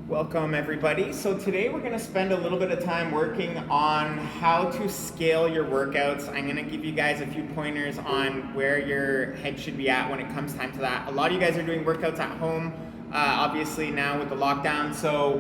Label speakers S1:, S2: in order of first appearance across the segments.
S1: Welcome everybody. So today we're going to spend a little bit of time working on how to scale your workouts. I'm going to give you guys a few pointers on where your head should be at when it comes time to that. A lot of you guys are doing workouts at home, obviously now with the lockdown, so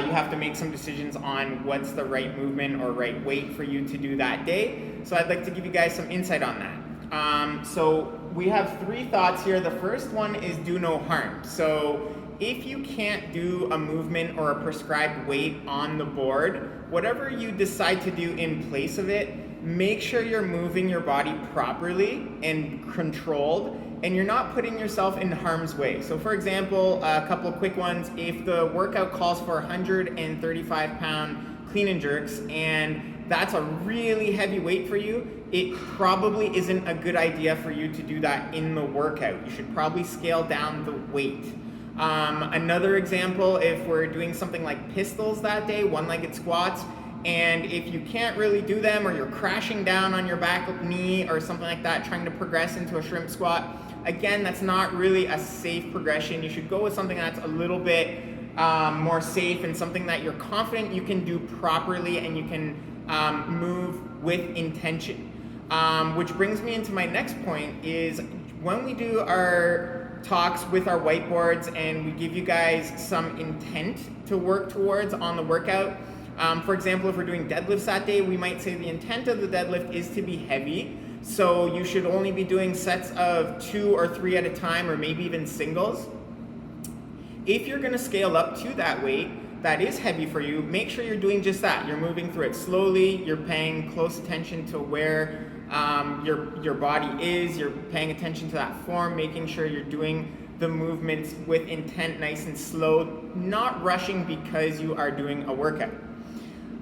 S1: you have to make some decisions on what's the right movement or right weight for you to do that day. So I'd like to give you guys some insight on that. So we have three thoughts here. The first one is do no harm. So if you can't do a movement or a prescribed weight on the board, whatever you decide to do in place of it, make sure you're moving your body properly and controlled, and you're not putting yourself in harm's way. So for example, a couple of quick ones. If the workout calls for 135-pound clean and jerks, and that's a really heavy weight for you, it probably isn't a good idea for you to do that in the workout. You should probably scale down the weight. Another example, if we're doing something like pistols that day, one-legged squats, and if you can't really do them, or you're crashing down on your back knee or something like that, trying to progress into a shrimp squat, again, that's not really a safe progression. You should go with something that's a little bit more safe and something that you're confident you can do properly and you can move with intention. Which brings me into my next point is when we do our talks with our whiteboards and we give you guys some intent to work towards on the workout. For example, if we're doing deadlifts that day, we might say the intent of the deadlift is to be heavy. So you should only be doing sets of 2 or 3 at a time, or maybe even singles. If you're gonna scale up to that weight that is heavy for you, make sure you're doing just that. You're moving through it slowly, you're paying close attention to where your body is, you're paying attention to that form, making sure you're doing the movements with intent, nice and slow, not rushing because you are doing a workout.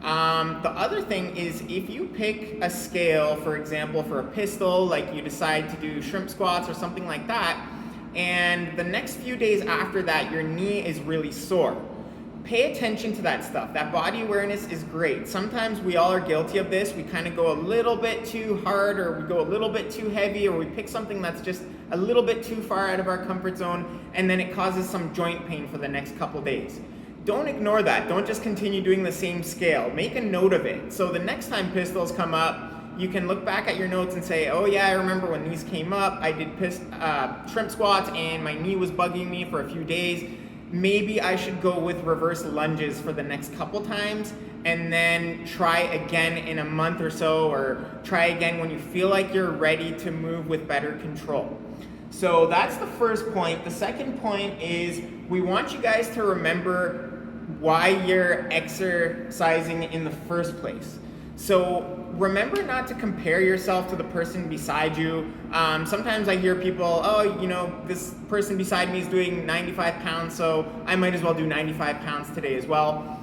S1: The other thing is if you pick a scale, for example, for a pistol, like you decide to do shrimp squats or something like that, and the next few days after that, your knee is really sore. Pay attention to that stuff. That body awareness is great. Sometimes we all are guilty of this. We kind of go a little bit too hard, or we go a little bit too heavy, or we pick something that's just a little bit too far out of our comfort zone, and then it causes some joint pain for the next couple days. Don't ignore that. Don't just continue doing the same scale. Make a note of it. So the next time pistols come up, you can look back at your notes and say, oh yeah, I remember when these came up, I did shrimp squats and my knee was bugging me for a few days. Maybe I should go with reverse lunges for the next couple times, and then try again in a month or so, or try again when you feel like you're ready to move with better control. So that's the first point. The second point is we want you guys to remember why you're exercising in the first place. So remember not to compare yourself to the person beside you. Sometimes I hear people, oh, you know, this person beside me is doing 95 pounds, so I might as well do 95 pounds today as well.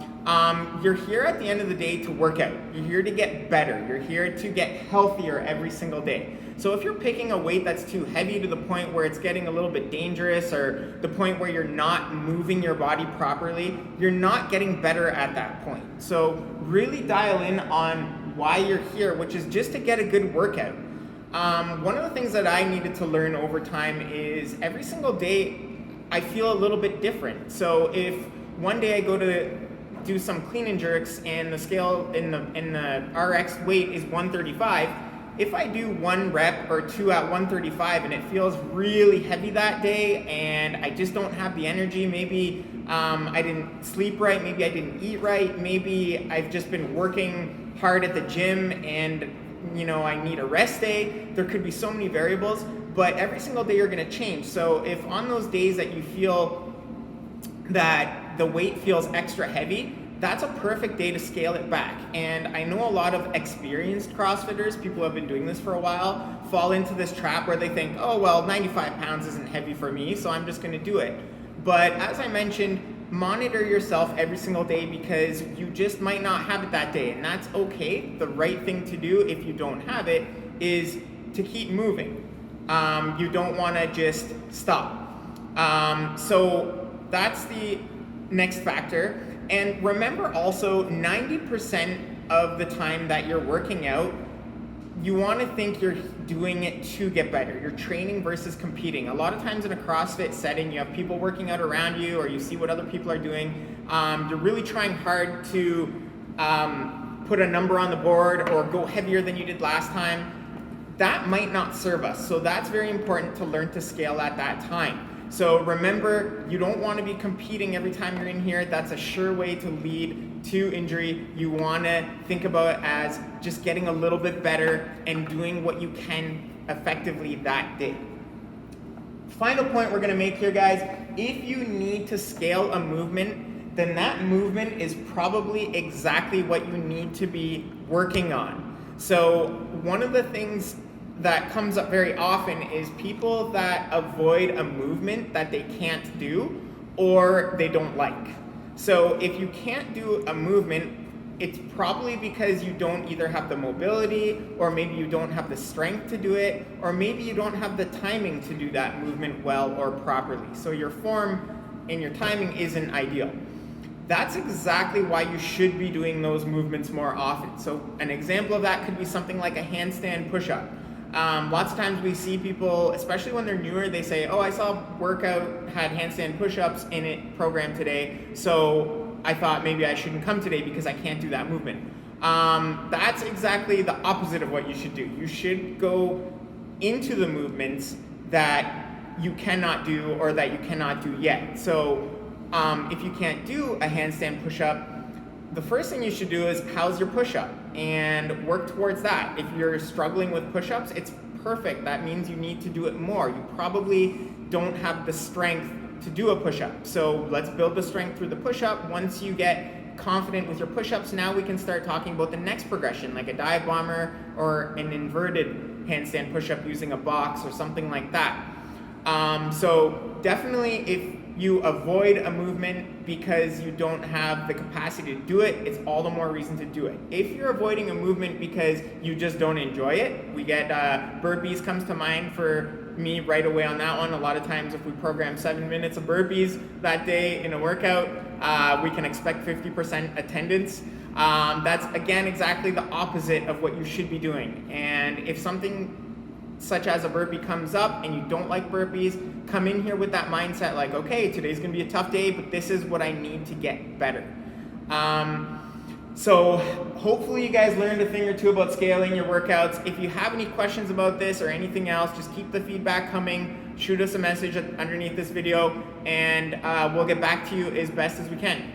S1: You're here at the end of the day to work out. You're here to get better. You're here to get healthier every single day. So if you're picking a weight that's too heavy to the point where it's getting a little bit dangerous, or the point where you're not moving your body properly, you're not getting better at that point. So really dial in on why you're here, which is just to get a good workout. One of the things that I needed to learn over time is every single day I feel a little bit different. So if one day I go to do some clean and jerks and the scale in the RX weight is 135, if I do 1 rep or 2 at 135 and it feels really heavy that day and I just don't have the energy, maybe I didn't sleep right, maybe I didn't eat right, maybe I've just been working hard at the gym and you know I need a rest day. There could be so many variables, but every single day you're gonna change. So if on those days that you feel that the weight feels extra heavy, that's a perfect day to scale it back. And I know a lot of experienced CrossFitters, people who have been doing this for a while, fall into this trap where they think, oh, well, 95 pounds isn't heavy for me, so I'm just gonna do it. But as I mentioned, monitor yourself every single day because you just might not have it that day, and that's okay. The right thing to do if you don't have it is to keep moving. You don't wanna just stop. So that's the next factor. And remember also, 90% of the time that you're working out, you want to think you're doing it to get better. You're training versus competing. A lot of times in a CrossFit setting, you have people working out around you, or you see what other people are doing. You're really trying hard to put a number on the board or go heavier than you did last time. That might not serve us. So that's very important to learn to scale at that time. So remember, you don't want to be competing every time you're in here. That's a sure way to lead to injury. You want to think about it as just getting a little bit better and doing what you can effectively that day. Final point we're going to make here, guys, if you need to scale a movement, then that movement is probably exactly what you need to be working on. So one of the things that comes up very often is people that avoid a movement that they can't do or they don't like. So if you can't do a movement, it's probably because you don't either have the mobility, or maybe you don't have the strength to do it, or maybe you don't have the timing to do that movement well or properly. So your form and your timing isn't ideal. That's exactly why you should be doing those movements more often. So an example of that could be something like a handstand push-up. Lots of times we see people, especially when they're newer, they say, oh, I saw a workout had handstand push-ups in it program today, so I thought maybe I shouldn't come today because I can't do that movement. That's exactly the opposite of what you should do. You should go into the movements that you cannot do or that you cannot do yet. So if you can't do a handstand push-up, the first thing you should do is how's your push-up and work towards that. If you're struggling with push-ups, it's perfect. That means you need to do it more. You probably don't have the strength to do a push-up. So let's build the strength through the push-up. Once you get confident with your push-ups, now we can start talking about the next progression, like a dive bomber or an inverted handstand push-up using a box or something like that. So definitely if you avoid a movement because you don't have the capacity to do it, it's all the more reason to do it. If you're avoiding a movement because you just don't enjoy it, we get burpees comes to mind for me right away on that one. A lot of times if we program 7 minutes of burpees that day in a workout, we can expect 50% attendance. That's again exactly the opposite of what you should be doing. And if something such as a burpee comes up and you don't like burpees, come in here with that mindset like, okay, today's gonna be a tough day, but this is what I need to get better. So hopefully you guys learned a thing or two about scaling your workouts. If you have any questions about this or anything else, just keep the feedback coming. Shoot us a message underneath this video and we'll get back to you as best as we can.